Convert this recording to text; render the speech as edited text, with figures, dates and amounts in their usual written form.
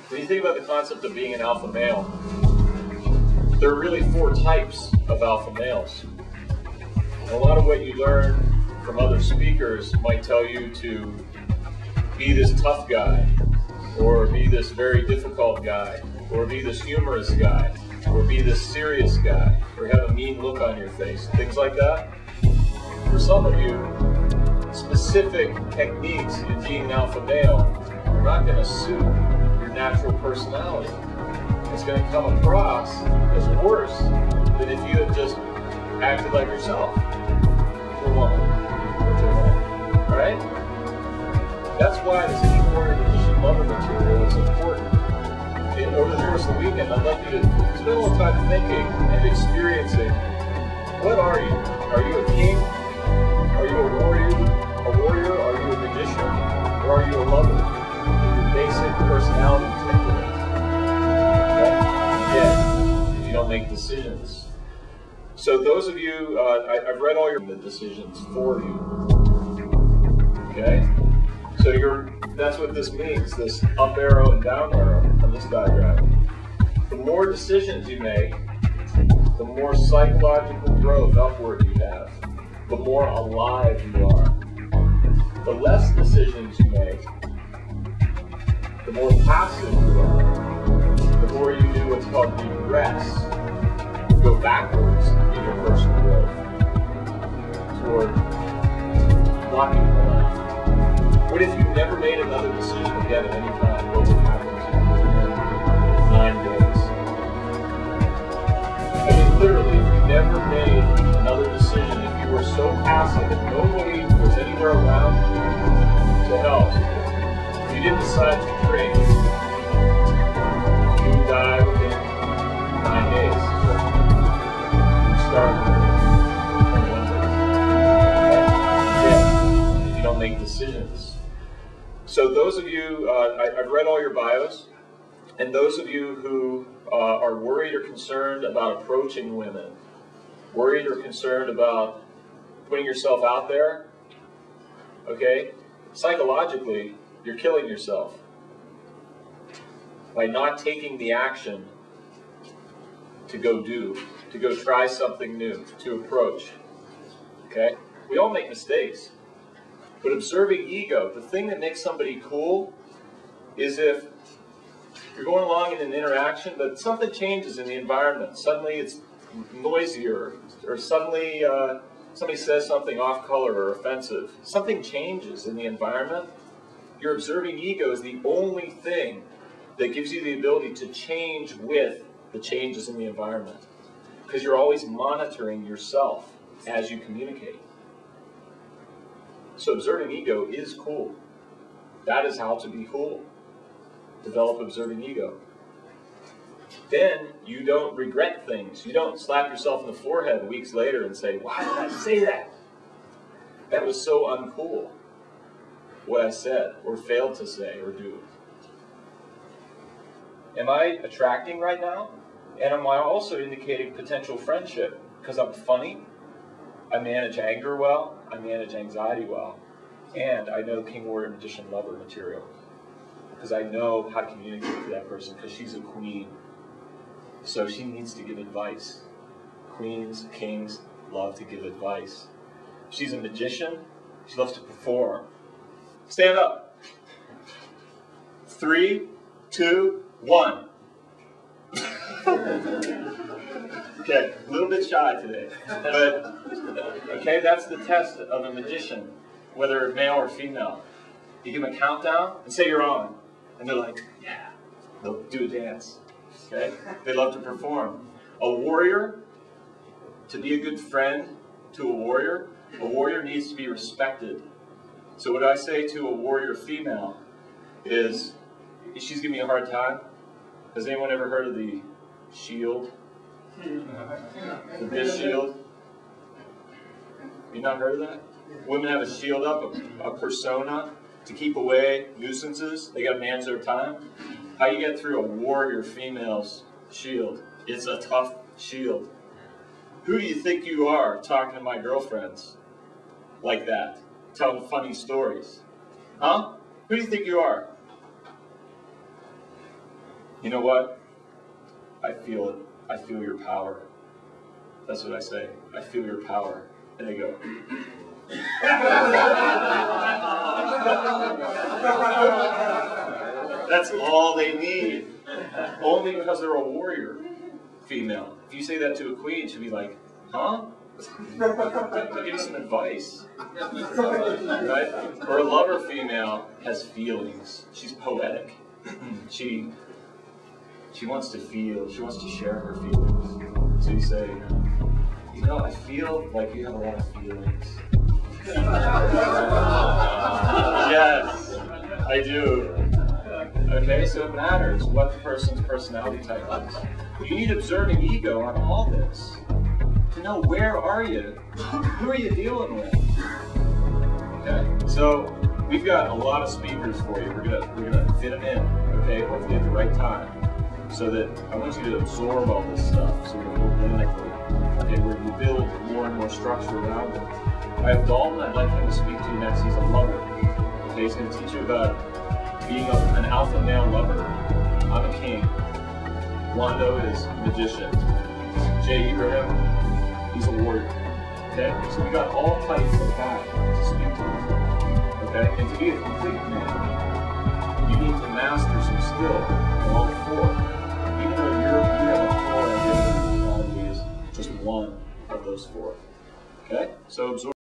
When you think about the concept of being an alpha male, there are really 4 types of alpha males. And a lot of what you learn from other speakers might tell you to be this tough guy, or be this very difficult guy, or be this humorous guy, or be this serious guy, or have a mean look on your face, things like that. For some of you, specific techniques in being an alpha male are not going to suit your natural personality. It's going to come across as worse than if you had just acted like yourself for a woman or to a man. Alright? That's why this King Warrior Magician Lover material is important. Over the course of the weekend, I'd like you to spend a little time thinking and experiencing, what are you? Are you a king? Are you a warrior? Are you a magician? Or are you a lover? Your basic personality temperament. Yeah, if you don't make decisions. So those of you, I've read all your decisions for you. Okay? So that's what this means, this up arrow and down arrow on this diagram. The more decisions you make, the more psychological growth upward you have, the more alive you are. The less decisions you make, the more passive you are. The more you do what's called regress, go backwards in your personal growth toward blocking the life. What if you never made another decision again at any time? What would happen to you within 9 days? I mean, literally, if you never made another decision, if you were so passive and nobody was anywhere around to help, if you didn't decide to train, you would die within 9 days. You start in 1 day. Yeah, if you don't make decisions. So those of you, I've read all your bios, and those of you who are worried or concerned about approaching women, worried or concerned about putting yourself out there, okay, psychologically, you're killing yourself by not taking the action to go try something new, to approach, okay? We all make mistakes. But observing ego, the thing that makes somebody cool is if you're going along in an interaction, but something changes in the environment. Suddenly it's noisier, or suddenly somebody says something off color or offensive. Something changes in the environment. Your observing ego is the only thing that gives you the ability to change with the changes in the environment. Because you're always monitoring yourself as you communicate. So observing ego is cool. That is how to be cool. Develop observing ego. Then you don't regret things. You don't slap yourself in the forehead weeks later and say, why did I say that? That was so uncool, what I said, or failed to say, or do. Am I attracting right now? And am I also indicating potential friendship? Because I'm funny, I manage anger well, I manage anxiety well, and I know King Warrior Magician Lover material. Because I know how to communicate to that person, because she's a queen. So she needs to give advice. Queens, kings love to give advice. She's a magician, she loves to perform. Stand up. 3, 2, 1. Okay, a little bit shy today, but okay, that's the test of a magician, whether male or female. You give them a countdown and say you're on, and they're like, yeah, they'll do a dance. Okay, they love to perform. A warrior, to be a good friend to a warrior needs to be respected. So what I say to a warrior female is, she's giving me a hard time. Has anyone ever heard of the shield? The shield? You not heard of that? Women have a shield up, a persona to keep away nuisances. They got to manage their time. How you get through a warrior female's shield? It's a tough shield. Who do you think you are talking to my girlfriends like that? Telling funny stories? Huh? Who do you think you are? You know what? I feel it. I feel your power. That's what I say. I feel your power. And they go. That's all they need. Only because they're a warrior female. If you say that to a queen, she'll be like, huh? I'll give you some advice. Right? Or a lover female has feelings. She's poetic. She wants to feel. She wants to share her feelings. So you say, you know, I feel like you have a lot of feelings. Yes, I do. Okay, so it matters what the person's personality type is. You need observing ego on all this to know where are you, who are you dealing with. Okay, so we've got a lot of speakers for you. We're gonna fit them in. Okay, hopefully at the right time, so that I want you to absorb all this stuff sort of organically. Okay, where you build more and more structure around it. I have Dalton. I'd like him to speak to you next. He's a lover. Okay, he's going to teach you about being an alpha male lover. I'm a king. Wando is magician. Jay, you heard him? He's a warrior. Okay? So we got all types of guys to speak to. Okay? And to be a complete man, you need to master some skill in all four. Even though you have a core identity, is just one of those four. Okay? So absorb.